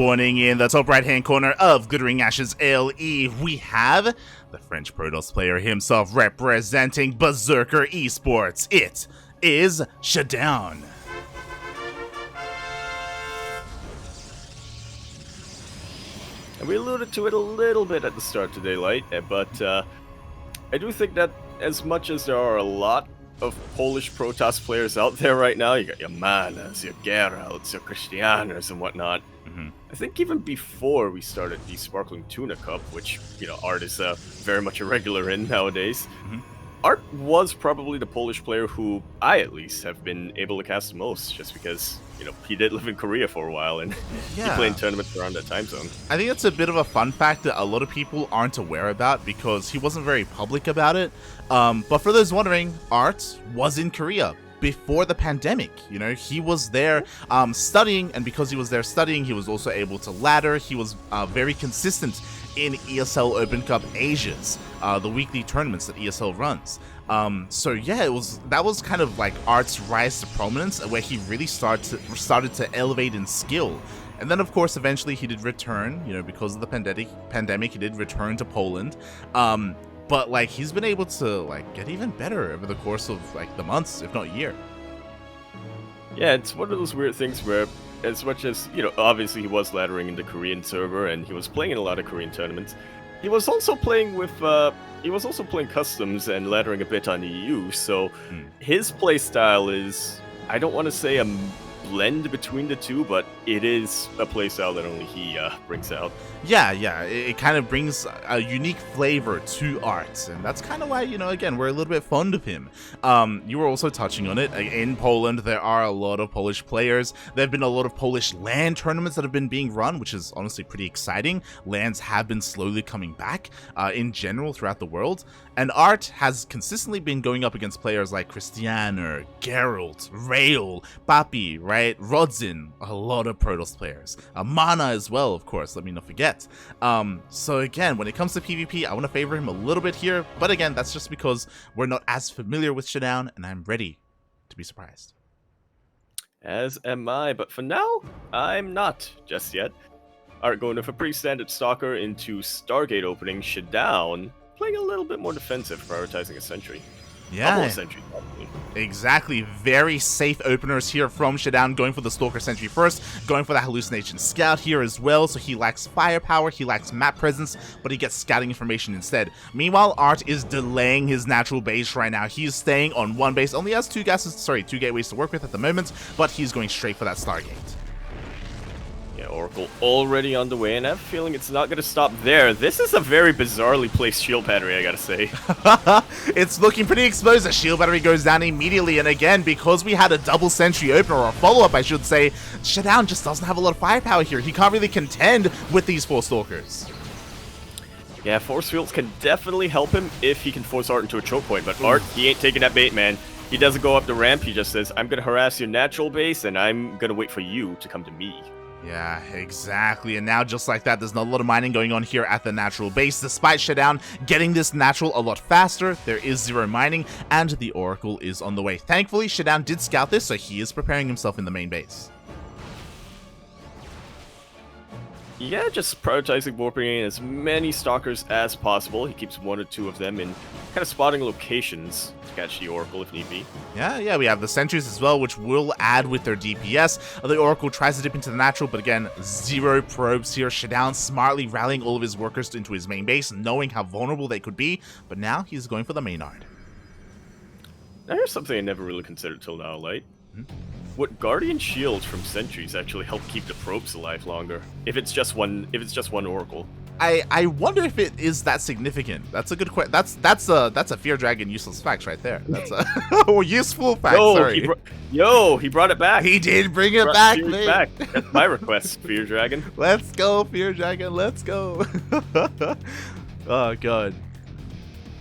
spawning in the top right-hand corner of Glittering Ashes LE, we have the French Protoss player himself representing Berserker Esports. It is ShaDoWn. And we alluded to it a little bit at the start today, Light, but I do think that as much as there are a lot of Polish Protoss players out there right now, you got your Manas, your Geralts, your Christianers and whatnot. I think even before we started the Sparkling Tuna Cup, which, you know, ArT is very much a regular in nowadays, ArT was probably the Polish player who I, at least, have been able to cast the most, just because, you know, he did live in Korea for a while, and he played in tournaments around that time zone. I think that's a bit of a fun fact that a lot of people aren't aware about, because he wasn't very public about it. But for those wondering, ArT was in Korea before the pandemic. You know, he was there studying, and because he was there studying, he was also able to ladder. He was very consistent in ESL Open Cup Asias, the weekly tournaments that ESL runs. So yeah, that was kind of like ArT's rise to prominence, where he really started to elevate in skill. And then, of course, eventually he did return, you know, because of the pandemic, he did return to Poland. But like, he's been able to like get even better over the course of like the months, if not year. Yeah, it's one of those weird things where, as much as, you know, obviously he was laddering in the Korean server and he was playing in a lot of Korean tournaments, he was also playing with customs and laddering a bit on EU. So his play style is, I don't want to say a blend between the two, but it is a playstyle that only he brings out. Yeah, it kind of brings a unique flavor to ArT, and that's kind of why, you know, again, we're a little bit fond of him. You were also touching on it. In Poland, there are a lot of Polish players. There have been a lot of Polish LAN tournaments that have been being run, which is honestly pretty exciting. LANs have been slowly coming back in general throughout the world, and ArT has consistently been going up against players like Christianer, Geralt, Rail, Papi, right? Rodzin, a lot of Protoss players. Mana as well, of course, let me not forget. So again, when it comes to PvP, I want to favor him a little bit here, but again, that's just because we're not as familiar with ShaDoWn, and I'm ready to be surprised. As am I, but for now, I'm not just yet. ArT going with a pretty standard Stalker into Stargate opening, ShaDoWn playing a little bit more defensive, prioritizing a Sentry. Yeah, Sentry, probably. Exactly. Very safe openers here from ShaDoWn, going for the Stalker Sentry first, going for the Hallucination Scout here as well, so he lacks firepower, he lacks map presence, but he gets scouting information instead. Meanwhile, ArT is delaying his natural base right now. He's staying on one base, only has two gateways to work with at the moment, but he's going straight for that Stargate. Yeah, Oracle already on the way, and I have a feeling it's not going to stop there. This is a very bizarrely placed shield battery, I gotta say. It's looking pretty exposed. The shield battery goes down immediately, and again, because we had a double sentry opener, or a follow-up, I should say, ShaDoWn just doesn't have a lot of firepower here. He can't really contend with these four Stalkers. Yeah, Force Fields can definitely help him if he can force ArT into a choke point, but ArT, he ain't taking that bait, man. He doesn't go up the ramp, he just says, I'm going to harass your natural base, and I'm going to wait for you to come to me. Yeah, exactly. And now, just like that, there's not a lot of mining going on here at the natural base. Despite ShaDoWn getting this natural a lot faster, there is zero mining, and the Oracle is on the way. Thankfully, ShaDoWn did scout this, so he is preparing himself in the main base. Yeah, just prioritizing warping in as many Stalkers as possible. He keeps one or two of them in kind of spotting locations to catch the Oracle if need be. Yeah, we have the sentries as well, which will add with their DPS. The Oracle tries to dip into the natural, but again, zero probes here. ShaDoWn smartly rallying all of his workers into his main base, knowing how vulnerable they could be, but now he's going for the main ArT. Now here's something I never really considered till now, Light. Would Guardian Shield from sentries actually help keep the probes alive longer? If it's just one Oracle. I wonder if it is that significant. That's a good question. That's a Fear Dragon useless fact right there. That's a useful fact. Sorry. He brought it back. He did bring it back, man. That's my request, Fear Dragon. Let's go, Fear Dragon. Let's go. Oh god.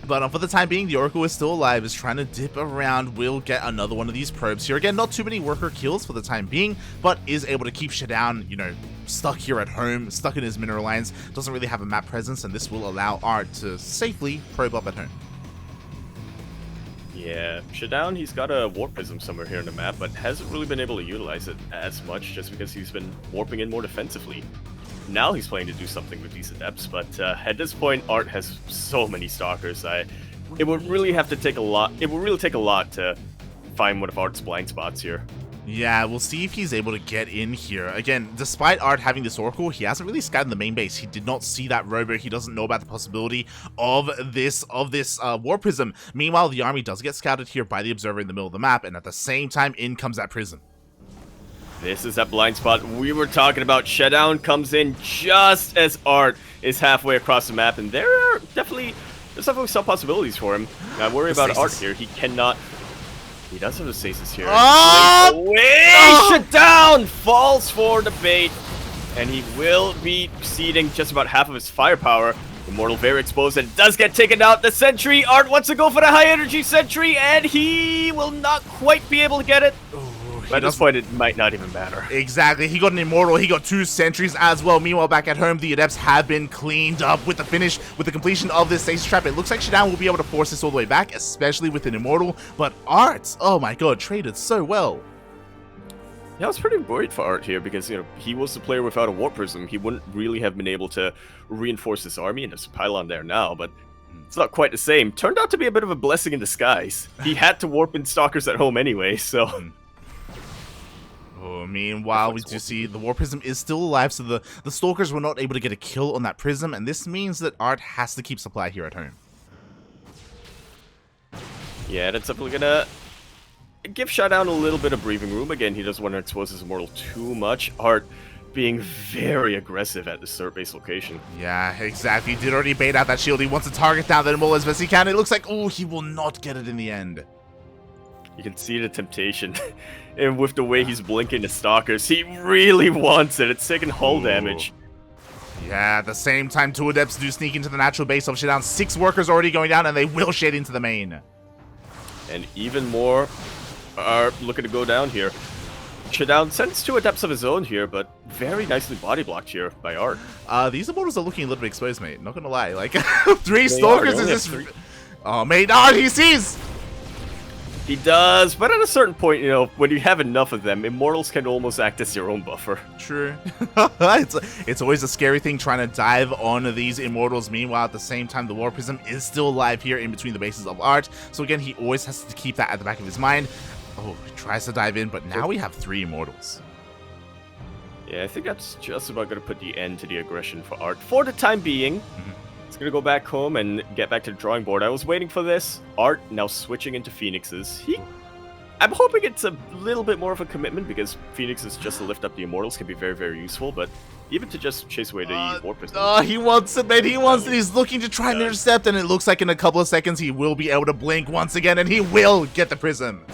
But for the time being, the Oracle is still alive, is trying to dip around, will get another one of these probes here. Again, not too many worker kills for the time being, but is able to keep ShaDoWn, you know, stuck here at home, stuck in his mineral lines, doesn't really have a map presence, and this will allow ArT to safely probe up at home. Yeah, ShaDoWn, he's got a Warp Prism somewhere here in the map, but hasn't really been able to utilize it as much just because he's been warping in more defensively. Now he's planning to do something with these Adepts, but at this point, ArT has so many Stalkers. It would really have to take a lot. It would really take a lot to find one of ArT's blind spots here. Yeah, we'll see if he's able to get in here. Again, despite ArT having this Oracle, he hasn't really scouted the main base. He did not see that robo. He doesn't know about the possibility of this War Prism. Meanwhile, the army does get scouted here by the Observer in the middle of the map, and at the same time, in comes that Prism. This is that blind spot we were talking about. ShaDoWn comes in just as ArT is halfway across the map, and there's definitely some possibilities for him. I worry about ArT here. He cannot... He does have the stasis here. ShaDoWn falls for the bait, and he will be ceding just about half of his firepower. Immortal very exposed and does get taken out. The sentry, ArT wants to go for the high energy sentry, and he will not quite be able to get it. At this point, it might not even matter. Exactly. He got an Immortal. He got 2 sentries as well. Meanwhile, back at home, the Adepts have been cleaned up with the finish, with the completion of this stasis trap. It looks like ShaDoWn will be able to force this all the way back, especially with an Immortal. But ArT, oh my god, traded so well. Yeah, I was pretty worried for ArT here because, you know, he was the player without a Warp Prism. He wouldn't really have been able to reinforce his army, and there's a pylon there now, but it's not quite the same. Turned out to be a bit of a blessing in disguise. He had to warp in Stalkers at home anyway, so... Oh, meanwhile, we do see the War Prism is still alive, so the Stalkers were not able to get a kill on that Prism, and this means that ArT has to keep supply here at home. Yeah, that's definitely gonna give ShaDoWn a little bit of breathing room. Again, he doesn't want to expose his Immortal too much. ArT being very aggressive at this third base location. Yeah, exactly. He did already bait out that shield. He wants to target down that Immortal as best he can. It looks like, oh, he will not get it in the end. You can see the temptation. And with the way he's blinking the Stalkers, he really wants it. It's taking hull damage. Yeah, at the same time, 2 Adepts do sneak into the natural base of ShaDoWn. 6 workers already going down, and they will shade into the main. And even more are looking to go down here. ShaDoWn sends 2 Adepts of his own here, but very nicely body blocked here by ArT. These Immortals are looking a little bit exposed, mate. Not gonna lie. Like, 3 Stalkers is just... Oh, mate, ArT, he sees! He does, but at a certain point, you know, when you have enough of them, Immortals can almost act as your own buffer. True. It's always a scary thing trying to dive on these Immortals. Meanwhile, at the same time, the War Prism is still alive here in between the bases of ArT. So again, he always has to keep that at the back of his mind. Oh, he tries to dive in, but now we have 3 Immortals. Yeah, I think that's just about going to put the end to the aggression for ArT for the time being. It's going to go back home and get back to the drawing board. I was waiting for this. ArT now switching into Phoenixes. I'm hoping it's a little bit more of a commitment because Phoenixes just to lift up the Immortals can be very, very useful, but even to just chase away the Warp Prism. Oh, he wants it, man. He wants it. He's looking to try and intercept, and it looks like in a couple of seconds he will be able to blink once again, and he will get the Prism.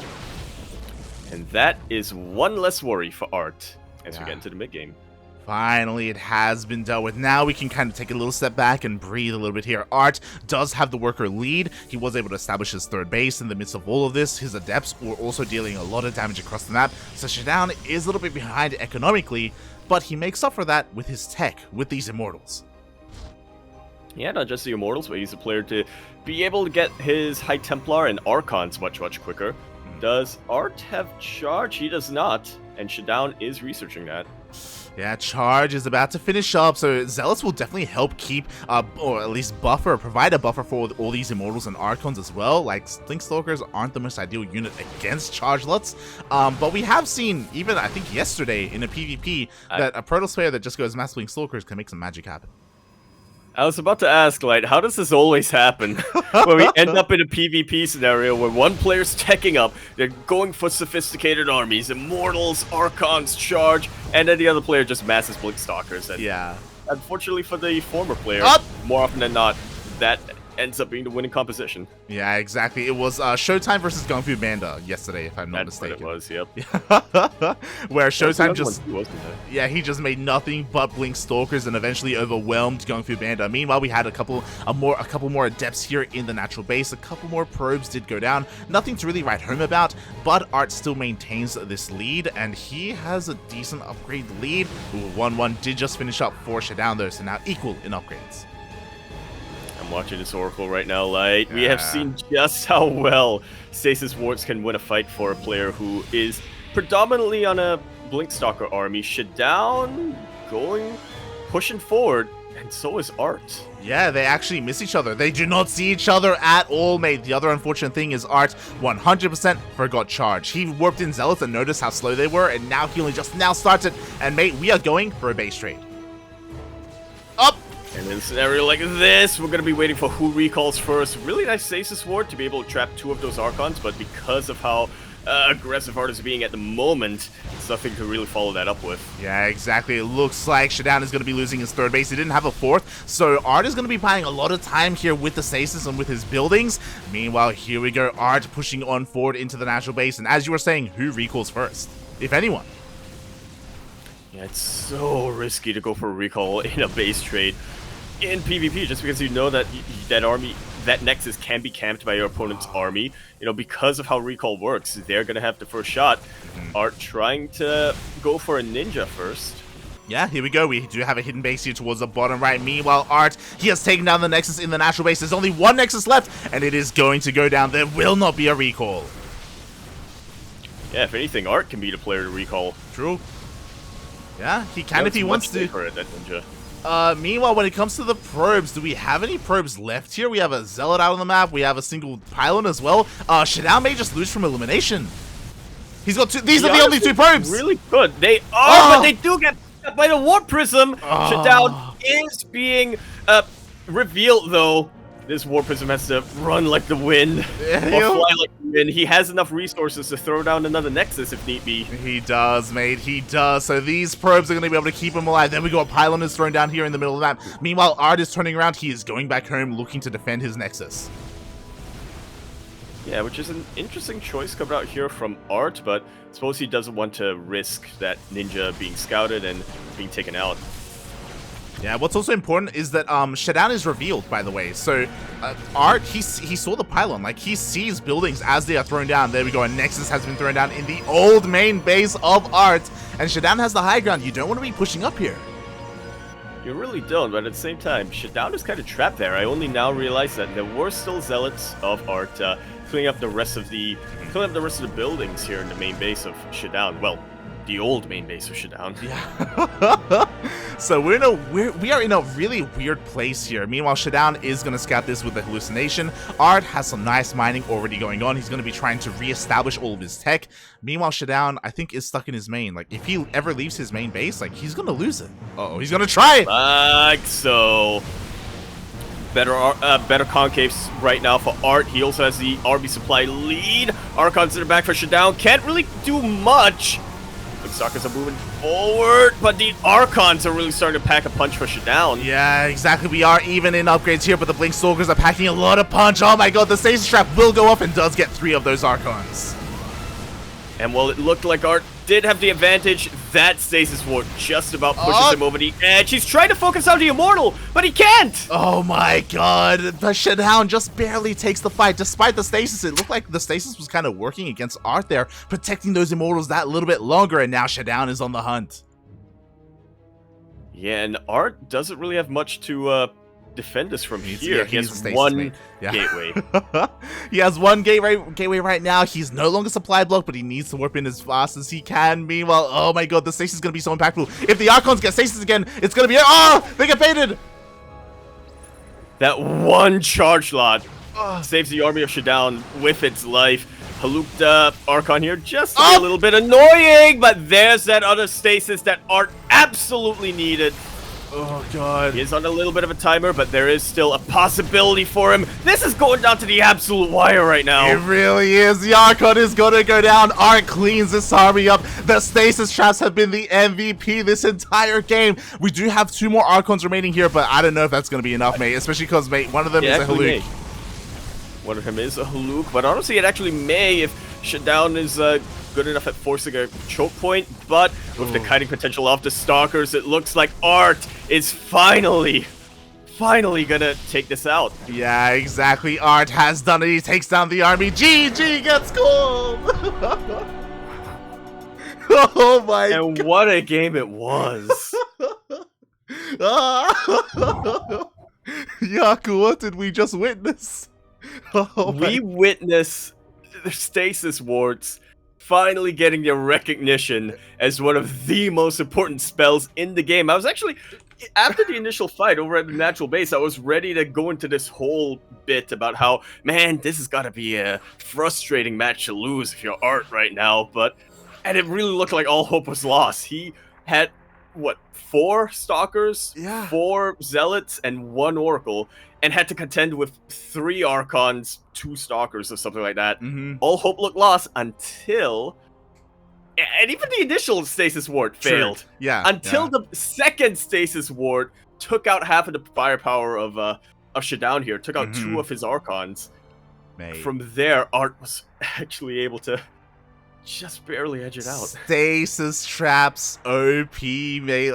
And that is one less worry for ArT as we get into the mid-game. Finally, it has been dealt with. Now we can kind of take a little step back and breathe a little bit here. ArT does have the worker lead. He was able to establish his 3rd base in the midst of all of this. His Adepts were also dealing a lot of damage across the map. So ShaDoWn is a little bit behind economically, but he makes up for that with his tech, with these Immortals. Yeah, not just the Immortals, but he's a player to be able to get his High Templar and Archons much, much quicker. Does ArT have charge? He does not, and ShaDoWn is researching that. Yeah, charge is about to finish up, so Zealots will definitely help keep, or at least provide a buffer for all these Immortals and Archons as well. Like, Link Stalkers aren't the most ideal unit against charge lots, but we have seen, even I think yesterday in a PvP, that a Protoss player that just goes Mass Link Stalkers can make some magic happen. I was about to ask, Light, how does this always happen? Where we end up in a PvP scenario where one player's teching up, they're going for sophisticated armies, Immortals, Archons, charge, and then the other player just masses Blink Stalkers. And unfortunately for the former player, more often than not, that ends up being the winning composition. Yeah, exactly. It was Showtime versus Gung Fu Banda yesterday, if I'm not mistaken. It was, yep. Where Showtime just... Yeah, he just made nothing but Blink Stalkers and eventually overwhelmed Gung Fu Banda. Meanwhile, we had a couple more Adepts here in the natural base. A couple more probes did go down. Nothing to really write home about, but ArT still maintains this lead, and he has a decent upgrade lead. 1-1 did just finish up for ShaDoWn, though, so now equal in upgrades. I'm watching this Oracle right now, Light. We have seen just how well Stasis Wards can win a fight for a player who is predominantly on a Blinkstalker army. ShaDoWn pushing forward, and so is ArT. Yeah, they actually miss each other. They do not see each other at all, mate. The other unfortunate thing is ArT 100% forgot charge. He warped in Zealots and noticed how slow they were, and now he only just now started. And mate, we are going for a base trade. Up! And in a scenario like this, we're going to be waiting for who recalls first. Really nice Stasis Ward to be able to trap 2 of those Archons, but because of how aggressive ArT is being at the moment, it's nothing to really follow that up with. Yeah, exactly. It looks like ShaDoWn is going to be losing his third base. He didn't have a fourth, so ArT is going to be buying a lot of time here with the Stasis and with his buildings. Meanwhile, here we go, ArT pushing on forward into the natural base, and as you were saying, who recalls first, if anyone? Yeah, it's so risky to go for a recall in a base trade in PvP, just because you know that that Nexus can be camped by your opponent's army. You know, because of how recall works, they're gonna have the first shot. ArT trying to go for a ninja first. Yeah, here we go. We do have a hidden base here towards the bottom right. Meanwhile, ArT, he has taken down the Nexus in the natural base. There's only one Nexus left, and it is going to go down. There will not be a recall. Yeah, if anything, ArT can be the player to recall. True. Yeah, he can if he wants to. That ninja. Meanwhile, when it comes to the probes, do we have any probes left here? We have a Zealot out on the map. We have a single pylon as well. ShaDoWn may just lose from elimination. He's got 2. These are the only 2 probes. Really good. They are, but they do get picked up by the Warp Prism. ShaDoWn is being revealed, though. This Warp Prism has to run like the wind, or fly like the wind. He has enough resources to throw down another Nexus if need be. He does, mate. He does. So these probes are going to be able to keep him alive. Then we got a pylon is thrown down here in the middle of the map. Meanwhile, ArT is turning around. He is going back home looking to defend his Nexus. Yeah, which is an interesting choice coming out here from ArT, but I suppose he doesn't want to risk that ninja being scouted and being taken out. Yeah, what's also important is that ShaDoWn is revealed, by the way. So ArT, he saw the pylon. Like, he sees buildings as they are thrown down. There we go. A Nexus has been thrown down in the old main base of ArT. And ShaDoWn has the high ground. You don't want to be pushing up here. You really don't, but at the same time, ShaDoWn is kind of trapped there. I only now realize that there were still Zealots of ArT cleaning up the rest of the buildings here in the main base of ShaDoWn. Well, the old main base of ShaDoWn. Yeah. So we are in a really weird place here. Meanwhile, ShaDoWn is going to scout this with the hallucination. ArT has some nice mining already going on. He's going to be trying to reestablish all of his tech. Meanwhile, ShaDoWn, I think, is stuck in his main. Like, if he ever leaves his main base, like, he's going to lose it. Uh-oh, he's going to try it. Like so. Better concaves right now for ArT. He also has the RB supply lead. Archons in the back for ShaDoWn. Can't really do much. Stalkers are moving forward, but the Archons are really starting to pack a punch for ShaDoWn. Yeah, exactly. We are even in upgrades here, but the Blinkstalkers are packing a lot of punch. Oh my god, the Stasis Trap will go off and does get 3 of those Archons. And while it looked like ArT did have the advantage, that Stasis Ward just about pushes him over the edge. He's trying to focus on the Immortal, but he can't! Oh my god, the ShaDoWn just barely takes the fight. Despite the Stasis, it looked like the Stasis was kind of working against ArT there, protecting those Immortals that little bit longer, and now ShaDoWn is on the hunt. Yeah, and ArT doesn't really have much to defend us from here. He has one gateway. He has one gateway right now. He's no longer supply blocked, but he needs to warp in as fast as he can. Meanwhile, oh my god, the Stasis is going to be so impactful. If the Archons get Stasis again, it's going to be... Oh! They get baited! That one charge lot saves the army of ShaDoWn with its life. Haluked Archon here just to be a little bit annoying, but there's that other Stasis that ArT absolutely needed. Oh god. He is on a little bit of a timer, but there is still a possibility for him. This is going down to the absolute wire right now. It really is. The Archon is going to go down. ArT cleans this army up. The Stasis Traps have been the MVP this entire game. We do have 2 more Archons remaining here, but I don't know if that's going to be enough, mate. Especially because, mate, one of them is a Haluk. One of them is a Haluk, but honestly, it actually may if ShaDoWn is good enough at forcing a choke point, but with the kiting potential of the Stalkers, it looks like ArT is finally gonna take this out. Yeah, exactly. ArT has done it. He takes down the army. GG gets called. Oh my god. And what a game it was. Yaku, what did we just witness? Oh We witness the stasis wards finally getting their recognition as one of the most important spells in the game. I was actually, after the initial fight over at the natural base, I was ready to go into this whole bit about how, man, this has got to be a frustrating match to lose if you're ArT right now, and it really looked like all hope was lost. He had, what, 4 Stalkers, Yeah. 4 Zealots, and 1 Oracle, and had to contend with 3 Archons, 2 Stalkers, or something like that. All hope looked lost until... And even the initial Stasis Ward failed. Yeah. Until the second Stasis Ward took out half of the firepower of ShaDoWn here, took out 2 of his Archons. Mate. From there, ArT was actually able to just barely edge it out. Stasis traps, OP, mate.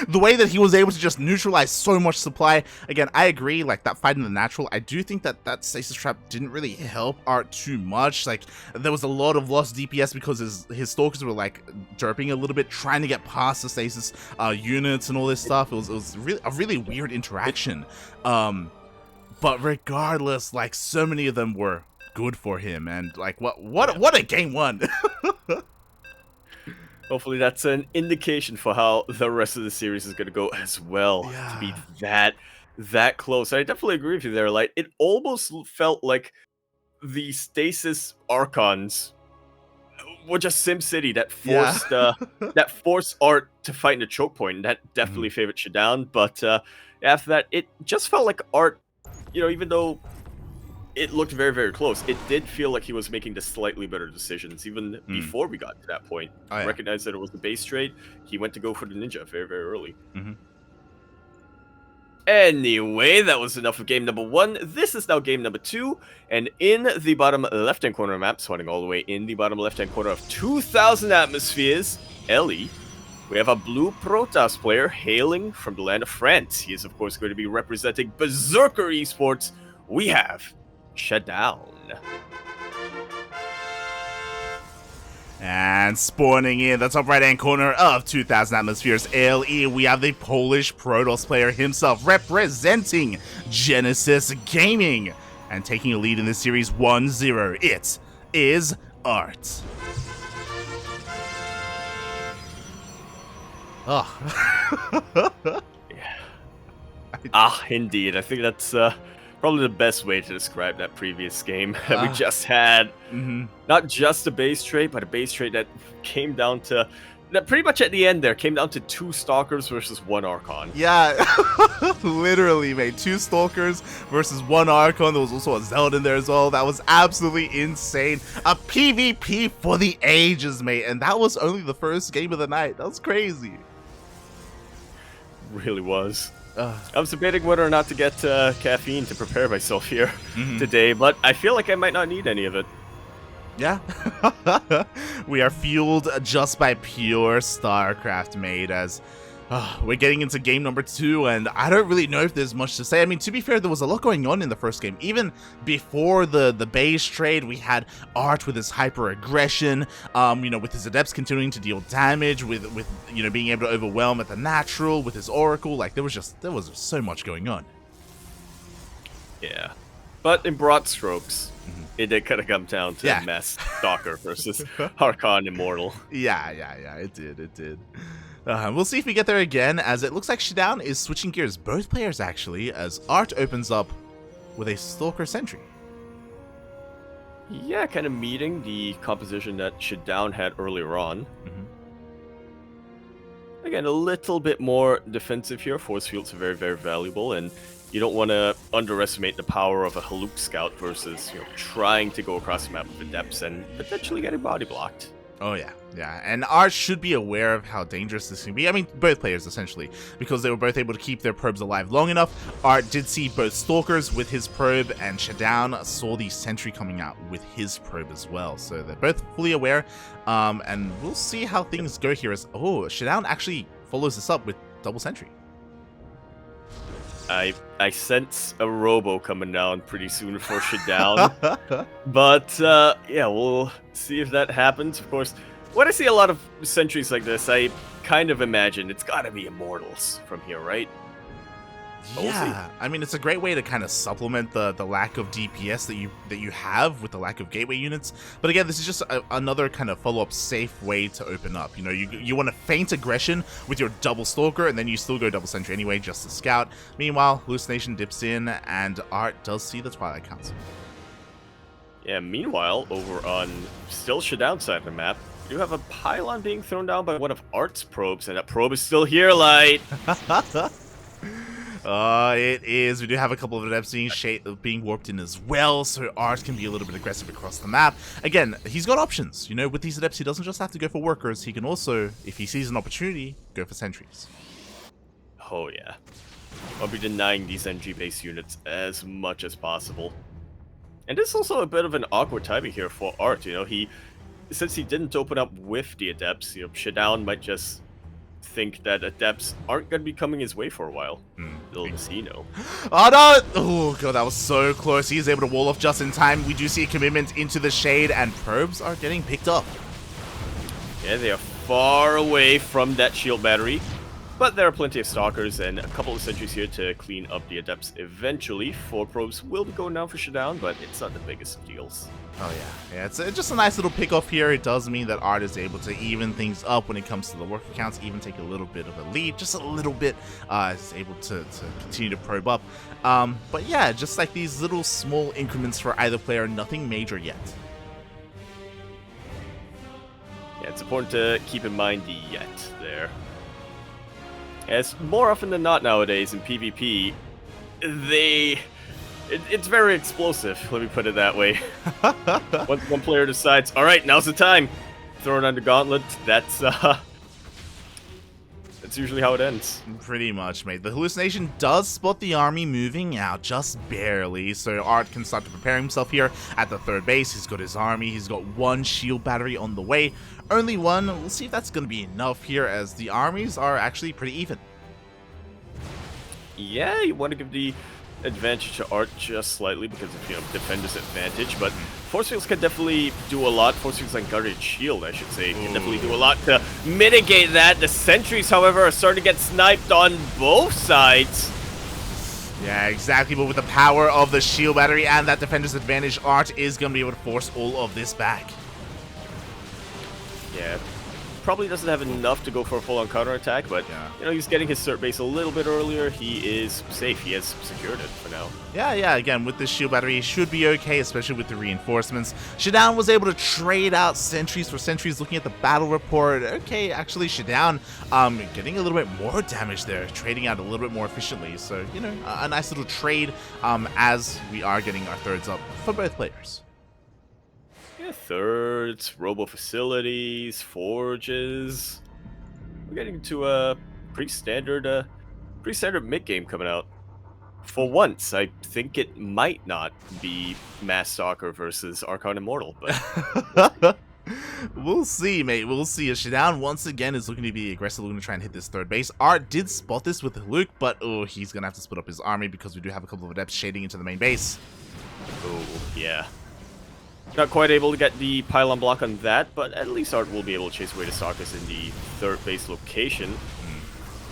The way that he was able to just neutralize so much supply. Again, I agree, like, that fight in the natural, I do think that that Stasis trap didn't really help ArT too much. Like, there was a lot of lost DPS because his Stalkers were, like, derping a little bit, trying to get past the Stasis units and all this stuff. It was really a really weird interaction. But regardless, like, so many of them were good for him, and like what a game 1. Hopefully that's an indication for how the rest of the series is going to go as well. Yeah. To be that close. I definitely agree with you there. Like, it almost felt like the Stasis Archons were just SimCity that forced that forced ArT to fight in the choke point, and that definitely favored ShaDoWn. But after that, it just felt like ArT, you know, even though it looked very, very close, it did feel like he was making the slightly better decisions, even before we got to that point. Oh, yeah. Recognized that it was the base trade. He went to go for the ninja very, very early. Anyway, that was enough of game number 1. This is now game number 2. And in the bottom left-hand corner of the map, swatting all the way in the bottom left-hand corner of 2,000 atmospheres, Ellie, we have a blue Protoss player hailing from the land of France. He is, of course, going to be representing Berserker Esports. We have ShaDoWn. And spawning in the top right-hand corner of 2,000 atmospheres, LE, we have the Polish Protoss player himself representing Genesis Gaming. And taking a lead in this series 1-0, it is ArT. Indeed. I think that's probably the best way to describe that previous game that we just had. Not just a base trade, but a base trade that came down to, that pretty much at the end there, came down to 2 Stalkers versus 1 Archon. Yeah, literally, mate. 2 Stalkers versus 1 Archon. There was also a Zealot in there as well. That was absolutely insane. A PvP for the ages, mate. And that was only the first game of the night. That was crazy. Really was. I was debating whether or not to get caffeine to prepare myself here today, but I feel like I might not need any of it. Yeah. We are fueled just by pure StarCraft, mate, as we're getting into game number 2, and I don't really know if there's much to say. I mean, to be fair, there was a lot going on in the first game. Even before the base trade, we had ArT with his hyper aggression, you know, with his Adepts continuing to deal damage, with you know, being able to overwhelm at the natural, with his Oracle. Like, there was so much going on. Yeah. But in broad strokes, it did kind of come down to Mess Stalker versus Archon Immortal. Yeah, it did. We'll see if we get there again, as it looks like ShaDoWn is switching gears, both players actually, as ArT opens up with a Stalker Sentry. Yeah, kind of meeting the composition that ShaDoWn had earlier on. Again, a little bit more defensive here. Force fields are very, very valuable, and you don't want to underestimate the power of a Haluk Scout versus, you know, trying to go across the map with Adepts and potentially getting body blocked. Oh yeah, and ArT should be aware of how dangerous this can be. I mean, both players essentially, because they were both able to keep their probes alive long enough. ArT did see both Stalkers with his probe, and ShaDoWn saw the Sentry coming out with his probe as well. So they're both fully aware, and we'll see how things go here. As ShaDoWn actually follows this up with double Sentry. I sense a robo coming down pretty soon for ShaDoWn. But, yeah, we'll see if that happens. Of course, when I see a lot of sentries like this, I kind of imagine it's gotta be Immortals from here, right? Yeah, I mean, it's a great way to kind of supplement the lack of DPS that you have with the lack of gateway units. But again, this is just another kind of follow-up safe way to open up. You know, you want to feint aggression with your double stalker, and then you still go double sentry anyway, just to scout. Meanwhile, hallucination dips in, and ArT does see the Twilight Council. Yeah, meanwhile, over on still ShaDoWn side of the map, we do have a pylon being thrown down by one of ArT's probes, and that probe is still here, Light. It is. We do have a couple of adepts being warped in as well, so ArT can be a little bit aggressive across the map. Again, he's got options. You know, with these adepts, he doesn't just have to go for workers. He can also, if he sees an opportunity, go for sentries. Oh, yeah. I'll be denying these NG-based units as much as possible. And this is also a bit of an awkward timing here for ArT. You know, since he didn't open up with the adepts, you know, ShaDoWn might just think that adepts aren't going to be coming his way for a while. Little does he know. Oh no! Oh god, that was so close. He is able to wall off just in time. We do see a commitment into the shade, and probes are getting picked up. Yeah, they are far away from that shield battery, but there are plenty of stalkers and a couple of sentries here to clean up the adepts eventually. 4 probes will be going down for ShaDoWn, but it's not the biggest of deals. Oh yeah, it's just a nice little pick off here. It does mean that ArT is able to even things up when it comes to the worker counts, even take a little bit of a lead, just a little bit. Is able to continue to probe up. But yeah, just like these little small increments for either player, nothing major yet. Yeah, it's important to keep in mind the yet there. As more often than not nowadays in PvP, it's very explosive, let me put it that way. One player decides, alright, now's the time. Throw it on the gauntlet, that's usually how it ends. Pretty much, mate. The hallucination does spot the army moving out, just barely, so ArT can start to prepare himself here at the third base. He's got his army, he's got 1 shield battery on the way. Only 1, we'll see if that's going to be enough here, as the armies are actually pretty even. Yeah, you want to give the advantage to ArT just slightly because of, you know, defender's advantage, but force fields can definitely do a lot. Force fields and guarded shield, I should say, can definitely do a lot to mitigate that. The sentries, however, are starting to get sniped on both sides. Yeah, exactly, but with the power of the shield battery and that defender's advantage, ArT is going to be able to force all of this back. Yeah, probably doesn't have enough to go for a full-on counterattack, but, you know, he's getting his cert base a little bit earlier. He is safe. He has secured it for now. Yeah, again, with this shield battery, he should be okay, especially with the reinforcements. ShaDoWn was able to trade out sentries for sentries. Looking at the battle report, okay, actually, ShaDoWn getting a little bit more damage there, trading out a little bit more efficiently. So, you know, a nice little trade as we are getting our thirds up for both players. Yeah, thirds, robo facilities, forges. We're getting to a pretty standard mid game coming out. For once, I think it might not be Mass Stalker versus Archon Immortal, but we'll see, mate. We'll see. ShaDoWn once again is looking to be aggressive, looking to try and hit this third base. ArT did spot this with Luke, but he's gonna have to split up his army because we do have a couple of adepts shading into the main base. Oh, yeah. Not quite able to get the pylon block on that, but at least ArT will be able to chase away the stalkers in the third base location.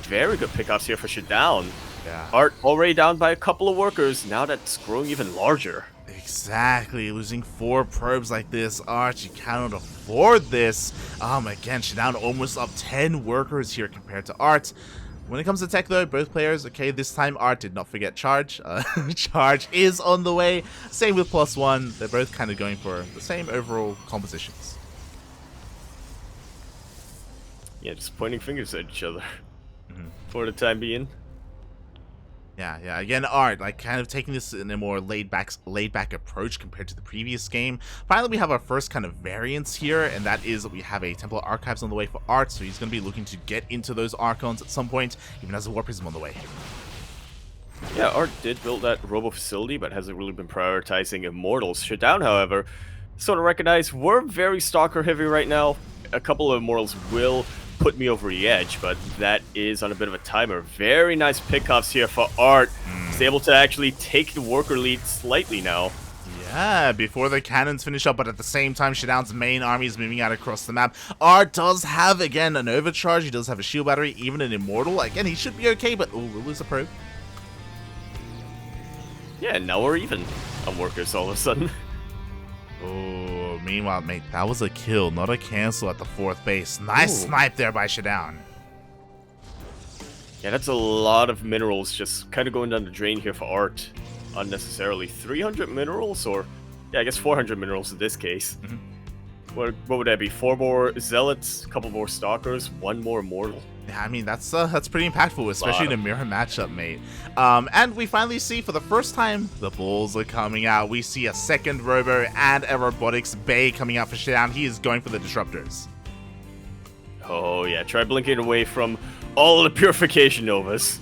Very good pickups here for ShaDoWn. Yeah. ArT already down by a couple of workers. Now that's growing even larger. Exactly. Losing 4 probes like this, ArT, you cannot afford this. Again, ShaDoWn almost up 10 workers here compared to ArT. When it comes to tech, though, both players, okay, this time ArT did not forget Charge. Charge is on the way. Same with +1. They're both kind of going for the same overall compositions. Yeah, just pointing fingers at each other for the time being. Yeah. Again, ArT, like, kind of taking this in a more laid back approach compared to the previous game. Finally, we have our first kind of variance here, and that is that we have a Temple Archives on the way for ArT, so he's going to be looking to get into those Archons at some point, even as a War Prism on the way. Yeah, ArT did build that Robo Facility, but hasn't really been prioritizing Immortals. ShaDoWn, however, sort of recognize we're very Stalker heavy right now. A couple of Immortals will put me over the edge, but that is on a bit of a timer. Very nice pickups here for ArT. He's able to actually take the worker lead slightly now. Yeah, before the cannons finish up, but at the same time, ShaDoWn's main army is moving out across the map. ArT does have, again, an overcharge. He does have a shield battery, even an Immortal. Again, he should be okay, but we'll lose a probe. Yeah, now we're even on workers all of a sudden. Oh, meanwhile, mate, that was a kill, not a cancel at the 4th base. Nice snipe there by ShaDoWn. Yeah, that's a lot of minerals just kind of going down the drain here for ArT unnecessarily. 300 minerals, or yeah, I guess 400 minerals in this case. What would that be? 4 more zealots, a couple more stalkers, 1 more immortal. Yeah, I mean, that's pretty impactful, especially in a mirror matchup, mate. And we finally see, for the first time, the balls are coming out. We see a second Robo and a Robotics Bay coming out for ShaDoWn. He is going for the Disruptors. Oh yeah, try blinking away from all the Purification Novas.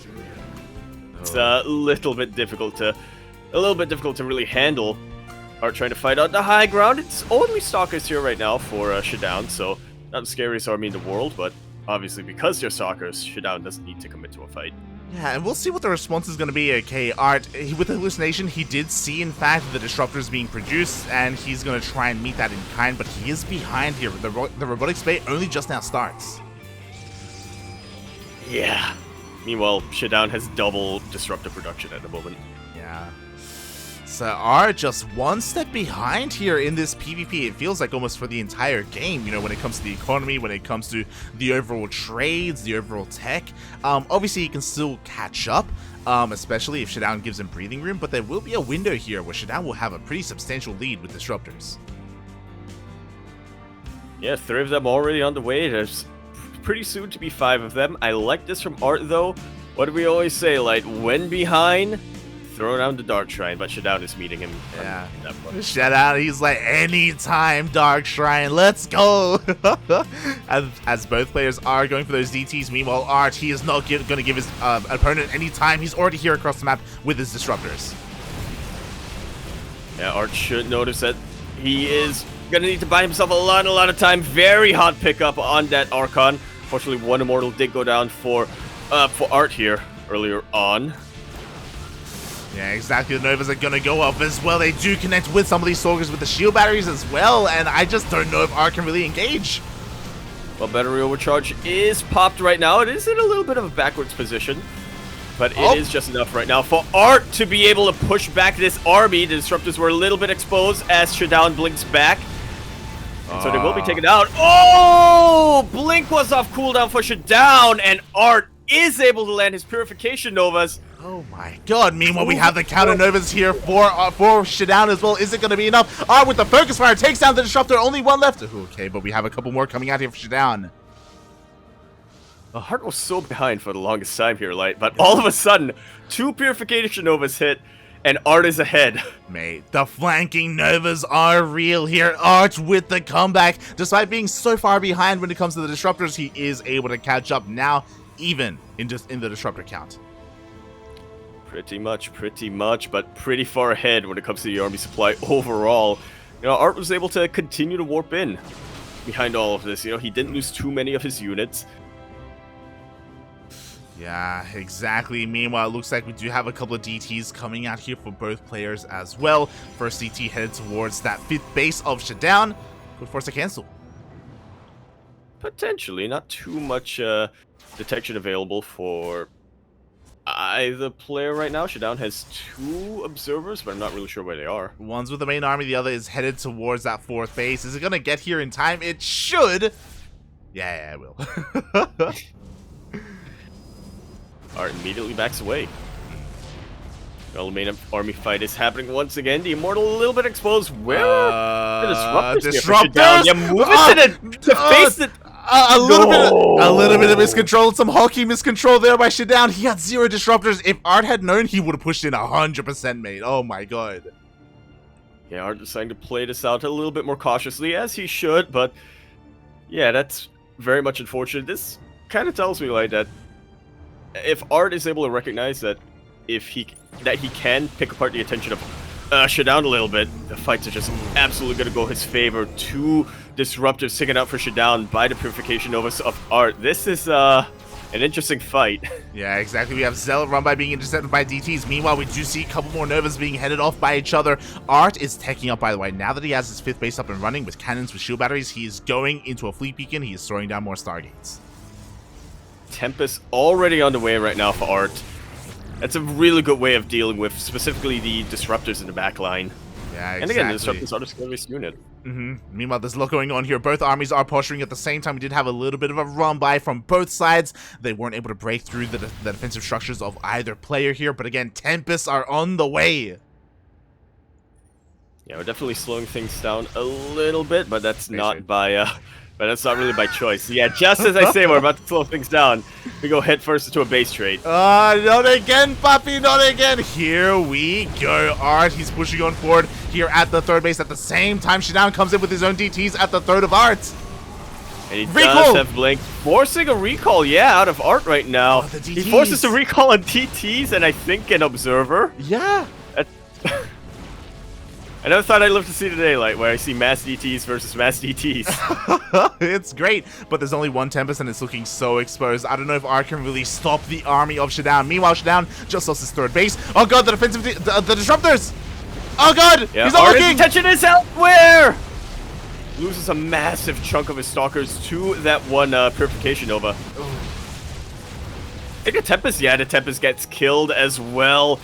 It's a little bit difficult to really handle. ArT trying to fight out the high ground. It's only Stalkers here right now for ShaDoWn, so not the scariest army in the world, but obviously because they're Stalkers, ShaDoWn doesn't need to commit to a fight. Yeah, and we'll see what the response is going to be. Okay, ArT, with the hallucination, he did see, in fact, the Disruptors being produced, and he's going to try and meet that in kind, but he is behind here. The Robotics Bay only just now starts. Yeah. Meanwhile, ShaDoWn has double Disruptor production at the moment. Yeah. So ArT just one step behind here in this PvP. It feels like almost for the entire game, you know, when it comes to the economy, when it comes to the overall trades, the overall tech. Obviously, he can still catch up, especially if ShaDoWn gives him breathing room, but there will be a window here where ShaDoWn will have a pretty substantial lead with Disruptors. Yeah, 3 of them already on the way. There's pretty soon to be 5 of them. I like this from ArT, though. What do we always say? Like, when behind, throw down the Dark Shrine, but ShaDoWn is meeting him. Yeah. ShaDoWn, he's like, anytime, Dark Shrine, let's go. as both players are going for those DTs. Meanwhile, ArT, he is not going to give his opponent any time. He's already here across the map with his Disruptors. Yeah, ArT should notice that he is going to need to buy himself a lot of time. Very hot pickup on that Archon. Fortunately, 1 Immortal did go down for ArT here earlier on. Yeah, exactly. The Novas are going to go up as well. They do connect with some of these Stalkers with the shield batteries as well, and I just don't know if ArT can really engage. Well, battery overcharge is popped right now. It is in a little bit of a backwards position, but it is just enough right now for ArT to be able to push back this army. The Disruptors were a little bit exposed as ShaDoWn blinks back. And so they will be taken out. Oh! Blink was off cooldown for ShaDoWn, and ArT is able to land his Purification Novas. Oh my god, meanwhile we have the counter Novas here for ShaDoWn as well. Is it going to be enough? ArT with the Focus Fire takes down the Disruptor, only 1 left. Okay, but we have a couple more coming out here for ShaDoWn. ArT was so behind for the longest time here, Light, but all of a sudden, 2 Purification Novas hit, and ArT is ahead. Mate, the flanking Novas are real here. ArT with the comeback. Despite being so far behind when it comes to the Disruptors, he is able to catch up now, even in the Disruptor count. Pretty much, but pretty far ahead when it comes to the army supply overall. You know, ArT was able to continue to warp in behind all of this. You know, he didn't lose too many of his units. Yeah, exactly. Meanwhile, it looks like we do have a couple of DTs coming out here for both players as well. First DT headed towards that 5th base of ShaDoWn. Could force a cancel. Potentially, not too much detection available for either player right now. ShaDoWn has 2 observers, but I'm not really sure where they are. One's with the main army, the other is headed towards that 4th base. Is it going to get here in time? It should. Yeah, it will. ArT immediately backs away. Well, the main army fight is happening once again. The Immortal a little bit exposed. Where are the Disruptors? Yeah, move it to face it. A little bit of miscontrol, some hockey miscontrol there by ShaDoWn. He had 0 Disruptors. If ArT had known, he would have pushed in 100%, mate. Oh my god. Yeah, ArT deciding to play this out a little bit more cautiously, as he should, but yeah, that's very much unfortunate. This kind of tells me like that if ArT is able to recognize that he can pick apart the attention of ShaDoWn a little bit, the fights are just absolutely going to go his favor. 2 Disruptors taken out for ShaDoWn by the Purification Novas of ArT. This is an interesting fight. Yeah, exactly. We have Zealot run by being intercepted by DTs. Meanwhile, we do see a couple more Novas being headed off by each other. ArT is teching up, by the way. Now that he has his 5th base up and running with cannons, with shield batteries, he is going into a fleet beacon. He is throwing down more Stargates. Tempest already on the way right now for ArT. That's a really good way of dealing with specifically the disruptors in the back line. Yeah, exactly. And again, the disruptors are the scariest unit. Meanwhile, there's a lot going on here. Both armies are posturing at the same time. We did have a little bit of a run-by from both sides. They weren't able to break through the defensive structures of either player here. But again, Tempests are on the way. Yeah, we're definitely slowing things down a little bit, but that's not by... But that's not really by choice. Yeah, just as I say, we're about to slow things down. We go head first into a base trade. Not again, Puppy, not again. Here we go. ArT, he's pushing on forward here at the third base. At the same time, ShaDoWn comes in with his own DTs at the third of ArT. And he does have Blink, forcing a recall, out of ArT right now. He forces a recall on DTs and I think an Observer. Yeah. I never thought I'd live to see the daylight where I see mass DTs versus mass DTs. It's great, but there's only one Tempest and it's looking so exposed. I don't know if ArT can really stop the army of ShaDoWn. Meanwhile, ShaDoWn just lost his third base. Oh god, the defensive, the disruptors! Oh god, he's not looking! ArT's attention is elsewhere! Loses a massive chunk of his stalkers to that one Purification Nova. I think the Tempest gets killed as well.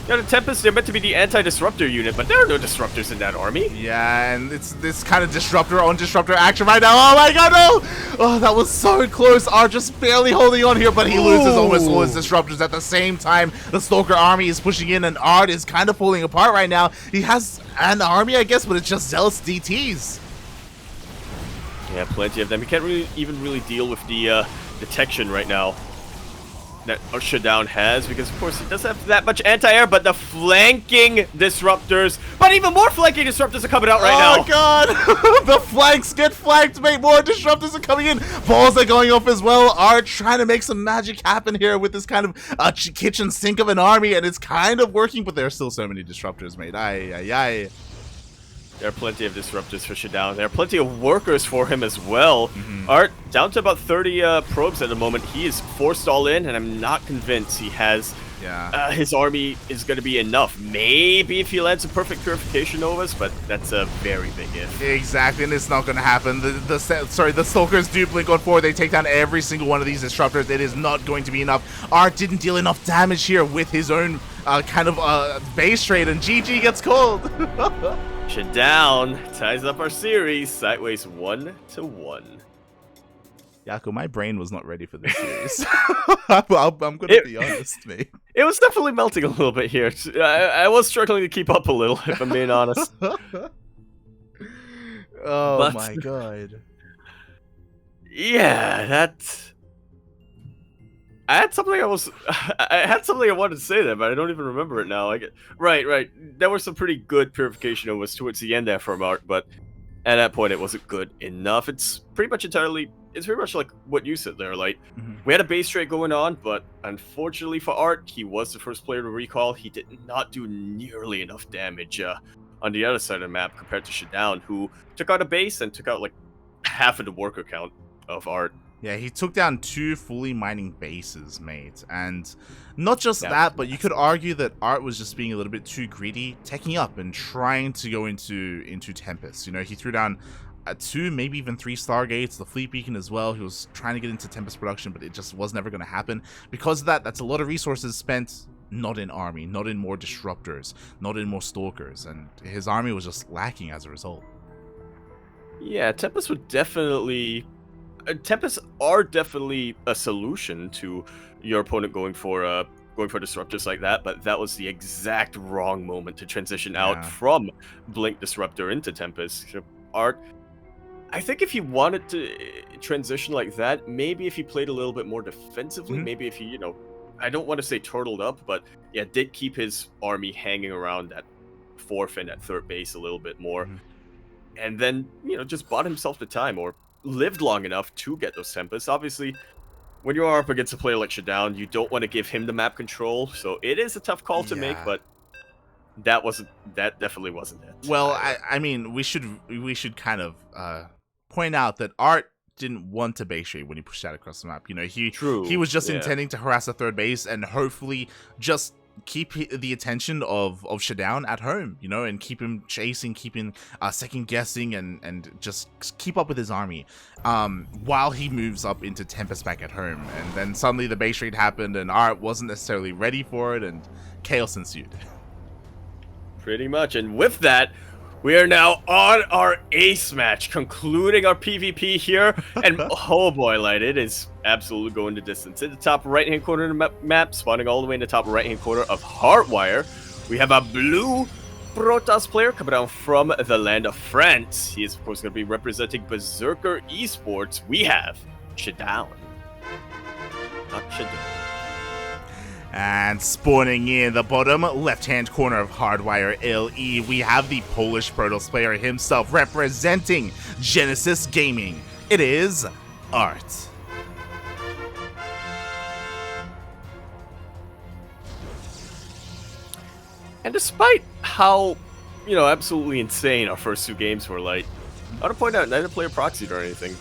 Yeah, the Tempest, they're meant to be the anti-disruptor unit, but there are no disruptors in that army. Yeah, and it's this kind of disruptor on disruptor action right now. Oh my god, no! Oh, that was so close. ArT just barely holding on here, but he loses almost all his disruptors at the same time. The Stalker army is pushing in, and ArT is kind of falling apart right now. He has an army, I guess, but it's just zealous DTs. Yeah, plenty of them. He can't even really deal with the detection right now that ShaDoWn has, because of course he doesn't have that much anti-air, but the flanking disruptors, but even more flanking disruptors are coming out right now. Oh god, the flanks get flanked, mate. More disruptors are coming in. Balls are going off as well. ArT trying to make some magic happen here with this kind of kitchen sink of an army, and it's kind of working, but there are still so many disruptors, mate. Aye. There are plenty of disruptors for ShaDoWn. There are plenty of workers for him as well. ArT down to about 30 probes at the moment. He is forced all in, and I'm not convinced he has... his army is going to be enough. Maybe if he lands a perfect Purification Novas, but that's a very big if. Exactly, and it's not going to happen. The Stalkers do blink on forward. They take down every single one of these disruptors. It is not going to be enough. ArT didn't deal enough damage here with his own base trade, and GG gets called. ShaDoWn ties up our series, sideways 1-1. Yako, my brain was not ready for this series. I'm gonna be honest, mate. It was definitely melting a little bit here. I was struggling to keep up a little, if I'm being honest. Oh my god. Yeah, that's... I had something I wanted to say there, but I don't even remember it now. Right. There were some pretty good Purification Novas towards the end there from ArT, but at that point it wasn't good enough. It's pretty much like what you said there, like we had a base trade going on, but unfortunately for ArT, he was the first player to recall. He did not do nearly enough damage on the other side of the map compared to ShaDoWn, who took out a base and took out like half of the worker count of ArT. Yeah, he took down 2 fully mining bases, mate. And not just that, but you could argue that ArT was just being a little bit too greedy, taking up and trying to go into Tempest. You know, he threw down 2, maybe even 3 Stargates, the Fleet Beacon as well. He was trying to get into Tempest production, but it just was never going to happen. Because of that, that's a lot of resources spent not in army, not in more disruptors, not in more stalkers. And his army was just lacking as a result. Yeah, Tempests are definitely a solution to your opponent going for disruptors like that, but that was the exact wrong moment to transition out from Blink Disruptor into Tempest. ArT, I think if he wanted to transition like that, maybe if he played a little bit more defensively, maybe if he, I don't want to say turtled up, but yeah, did keep his army hanging around that 4th and that 3rd base a little bit more, and then, just bought himself the time, or lived long enough to get those Tempests. Obviously, when you're up against a player like ShaDoWn, you don't want to give him the map control, so it is a tough call to make, but that definitely wasn't it. Well, I mean, we should kind of point out that ArT didn't want to base trade when he pushed out across the map. He was just intending to harass the 3rd base and hopefully just the attention of ShaDoWn at home, you know, and keep him chasing, keep him second guessing, and just keep up with his army while he moves up into Tempest back at home. And then suddenly the base raid happened, and ArT wasn't necessarily ready for it, and chaos ensued. Pretty much, and with that, we are now on our ace match, concluding our PvP here, and oh boy, Light, it is absolutely going the distance. In the top right-hand corner of the map, spawning all the way in the top right-hand corner of Hardwire, we have a blue Protoss player coming down from the land of France. He is, of course, going to be representing Berserker Esports. We have ShaDoWn. Not ShaDoWn. And spawning in the bottom left-hand corner of Hardwire LE, we have the Polish Protoss player himself representing Genesis Gaming. It is ArT. And despite how, you know, absolutely insane our first two games were, like, I want to point out, neither player proxied or anything.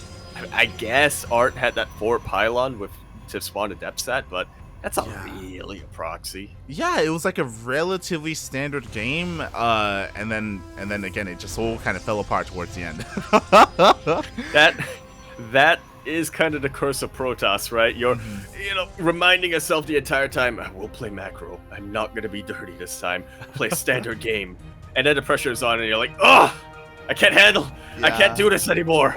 I guess ArT had that forward pylon to spawn a depth at, but that's not really a proxy. Yeah, it was like a relatively standard game, and then again, it just all kind of fell apart towards the end. That is kind of the curse of Protoss, right? You're, you know, reminding yourself the entire time, I will play macro. I'm not gonna be dirty this time. I'll play a standard game, and then the pressure is on, and you're like, oh, I can't handle. I can't do this anymore.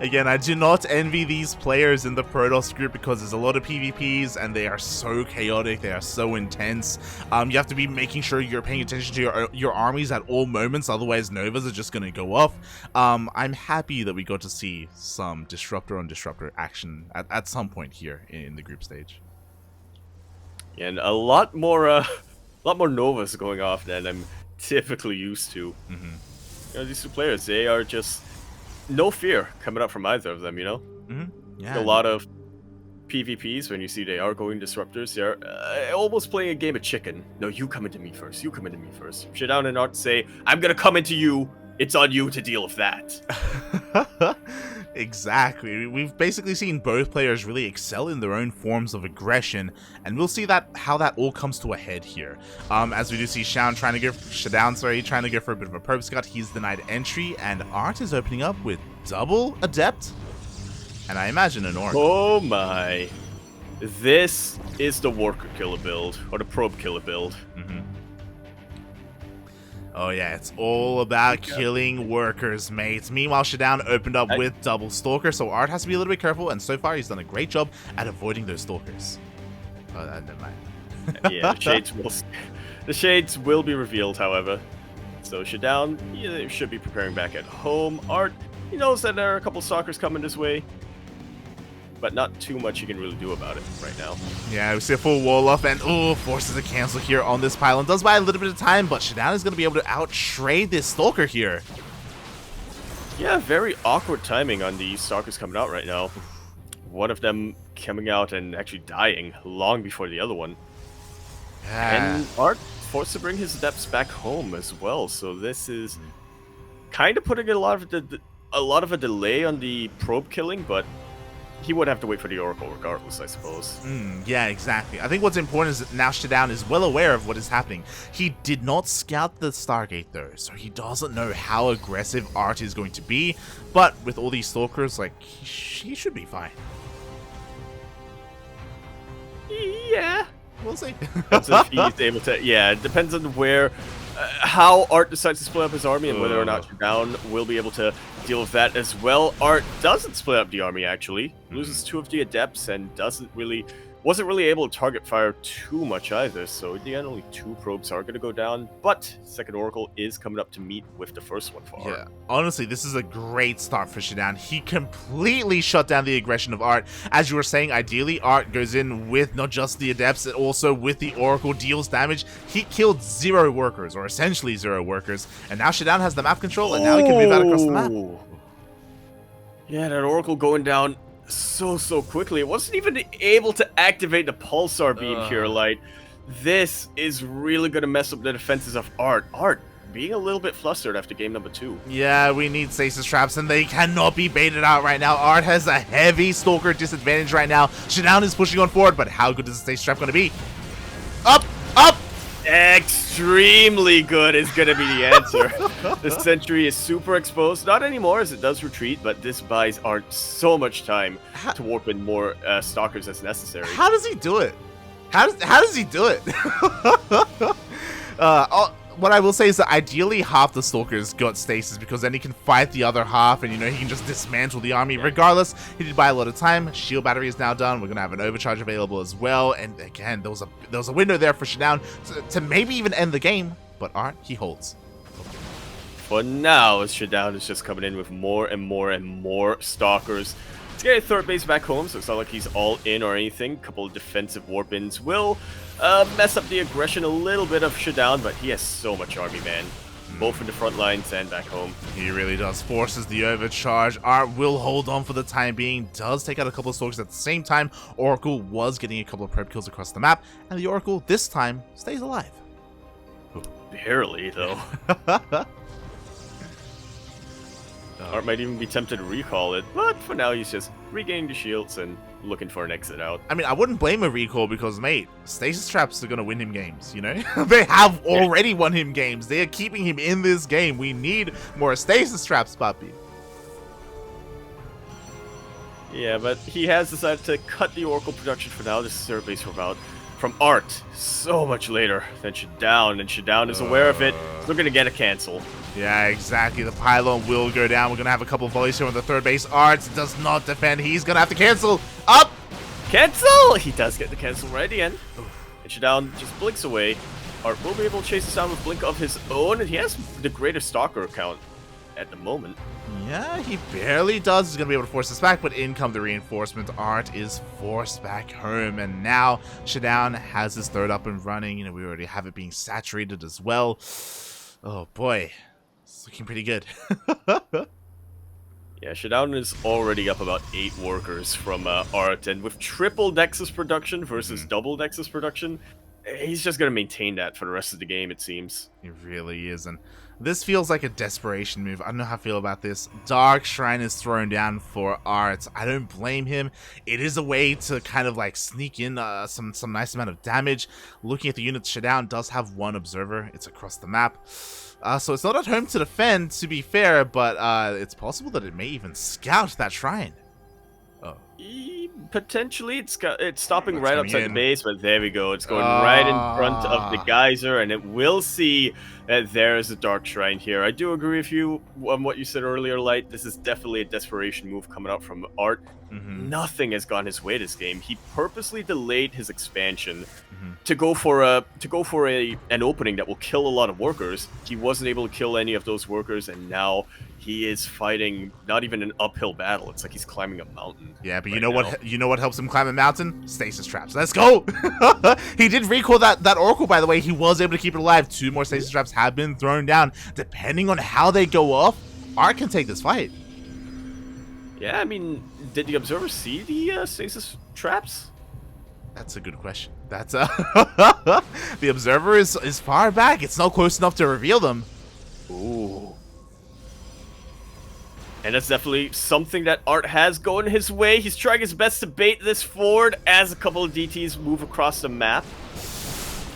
Again, I do not envy these players in the Protoss group because there's a lot of PvPs and they are so chaotic, they are so intense. You have to be making sure you're paying attention to your armies at all moments, otherwise Novas are just going to go off. I'm happy that we got to see some Disruptor on Disruptor action at some point here in the group stage. And a lot more Novas going off than I'm typically used to. You know, these two players, they are just no fear coming up from either of them, you know? Yeah. A lot of PvPs, when you see they are going Disruptors, they're almost playing a game of chicken. No, you come into me first. You come into me first. ShaDoWn and ArT say, I'm gonna come into you. It's on you to deal with that. Exactly. We've basically seen both players really excel in their own forms of aggression, and we'll see how that all comes to a head here. As we do see ShaDoWn trying to go for a bit of a probe scout. He's denied entry, and ArT is opening up with double Adept, and I imagine an Oracle. Oh my. This is the Worker killer build, or the Probe killer build. Oh yeah, it's all about killing workers, mates. Meanwhile, ShaDoWn opened up with double Stalker, so ArT has to be a little bit careful, and so far he's done a great job at avoiding those Stalkers. Oh, never mind. Yeah, the shades will be revealed, however. So ShaDoWn should be preparing back at home. ArT, he knows that there are a couple Stalkers coming this way, but not too much you can really do about it right now. Yeah, we see a full wall off, and forces a cancel here on this pylon. Does buy a little bit of time, but ShaDoWn is going to be able to out-trade this Stalker here. Yeah, very awkward timing on the Stalkers coming out right now. One of them coming out and actually dying long before the other one. Yeah. And ArT forced to bring his Adepts back home as well, so this is kind of putting a lot of a delay on the probe killing, but he would have to wait for the Oracle regardless, I suppose. Yeah, exactly. I think what's important is that now ShaDoWn is well aware of what is happening. He did not scout the Stargate though, so he doesn't know how aggressive ArT is going to be, but with all these Stalkers, like, he should be fine. Yeah. We'll see. Depends if he's able to, yeah, it depends on where, how ArT decides to split up his army and whether or not ShaDoWn will be able to deal with that as well. ArT doesn't split up the army, actually. Loses 2 of the Adepts and wasn't really able to target fire too much either, so in the end only 2 probes are going to go down, but second Oracle is coming up to meet with the first one for ArT. Yeah, honestly, this is a great start for ShaDoWn. He completely shut down the aggression of ArT. As you were saying, ideally ArT goes in with not just the Adepts, but also with the Oracle, deals damage. He killed 0 workers, or essentially 0 workers, and now ShaDoWn has the map control, and now he can move out across the map. Yeah, that Oracle going down so quickly. It wasn't even able to activate the pulsar beam here. Like, this is really going to mess up the defenses of ArT. ArT being a little bit flustered after game number 2. Yeah, we need stasis traps, and they cannot be baited out right now. ArT has a heavy Stalker disadvantage right now. ShaDoWn is pushing on forward, but how good is the stasis trap going to be? Up! Up! Extremely good is going to be the answer. The sentry is super exposed. Not anymore as it does retreat, but this buys ArT so much time to warp in more stalkers as necessary. How does he do it? How does he do it? What I will say is that ideally half the stalkers got stasis because then he can fight the other half and, you know, he can just dismantle the army. Regardless, he did buy a lot of time. Shield battery is now done. We're going to have an overcharge available as well. And again, there was a window there for ShaDoWn to maybe even end the game. But ArT, he holds. For now, as ShaDoWn is just coming in with more and more and more stalkers. He's getting third base back home, so it's not like he's all in or anything. A couple of defensive warp-ins will mess up the aggression a little bit of ShaDoWn, but he has so much army, man. Both in the front lines and back home. He really does. Forces the overcharge. ArT will hold on for the time being. Does take out a couple of stalkers at the same time. Oracle was getting a couple of prep kills across the map, and the Oracle this time stays alive. Barely, though. ArT might even be tempted to recall it, but for now he's just regaining the shields and looking for an exit out. I mean, I wouldn't blame a recall because, mate, stasis traps are going to win him games, you know? They have already won him games. They are keeping him in this game. We need more stasis traps, puppy. Yeah, but he has decided to cut the Oracle production for now. This is third base from ArT so much later than ShaDoWn, and ShaDoWn is aware of it. They're going to get a cancel. Yeah, exactly. The pylon will go down. We're going to have a couple of volleys here on the third base. ArT does not defend. He's going to have to cancel. Up! Cancel! He does get the cancel right at the end. And ShaDoWn just blinks away. ArT will be able to chase this down with blink of his own, and he has the greatest stalker count at the moment. Yeah, he barely does. He's going to be able to force this back, but in come the reinforcement. ArT is forced back home, and now ShaDoWn has his third up and running. You know, we already have it being saturated as well. Oh, boy. It's looking pretty good. Yeah, ShaDoWn is already up about 8 workers from ArT, and with triple Nexus production versus double Nexus production, he's just going to maintain that for the rest of the game, it seems. He really is, and this feels like a desperation move. I don't know how I feel about this. Dark Shrine is thrown down for ArT. I don't blame him. It is a way to kind of like sneak in some nice amount of damage. Looking at the units, ShaDoWn does have one observer. It's across the map. So it's not at home to defend, to be fair, but it's possible that it may even scout that shrine. Oh. Potentially, it's stopping right outside the base, but there we go. It's going right in front of the geyser, and it will see that there is a Dark Shrine here. I do agree with you on what you said earlier, Light. This is definitely a desperation move coming out from ArT. Nothing has gone his way this game. He purposely delayed his expansion to go for an opening that will kill a lot of workers. He wasn't able to kill any of those workers, and now he is fighting not even an uphill battle. It's like he's climbing a mountain. Yeah, but you know what helps him climb a mountain? Stasis traps. Let's go. He did recall that Oracle, by the way. He was able to keep it alive. 2 more stasis traps have been thrown down. Depending on how they go off, ArT can take this fight. Yeah, I mean, did the observer see the stasis traps? That's a good question. That's the observer is far back. It's not close enough to reveal them. Ooh. And that's definitely something that ArT has going his way. He's trying his best to bait this forward as a couple of DTs move across the map.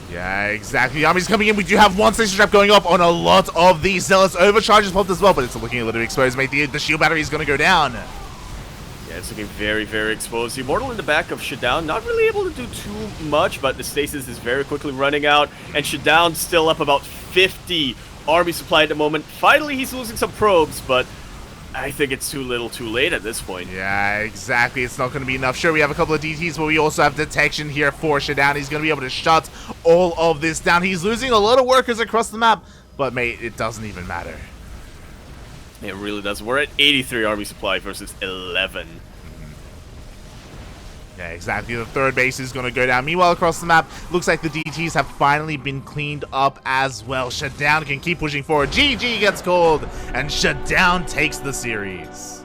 Yeah, exactly. The army's coming in. We do have one station trap going up on a lot of these zealous. Overcharges popped as well, but it's looking a little bit exposed, mate. The shield battery is going to go down. Yeah, it's looking very, very exposed. The Immortal in the back of ShaDoWn, not really able to do too much, but the stasis is very quickly running out, and ShaDoWn still up about 50 army supply at the moment. Finally, he's losing some probes, but I think it's too little too late at this point. Yeah, exactly. It's not going to be enough. Sure, we have a couple of DTs, but we also have detection here for ShaDoWn. He's going to be able to shut all of this down. He's losing a lot of workers across the map, but, mate, it doesn't even matter. It really does. We're at 83 army supply versus 11. Yeah, exactly. The third base is going to go down. Meanwhile, across the map, looks like the DTs have finally been cleaned up as well. ShaDoWn can keep pushing forward. GG gets called, and ShaDoWn takes the series.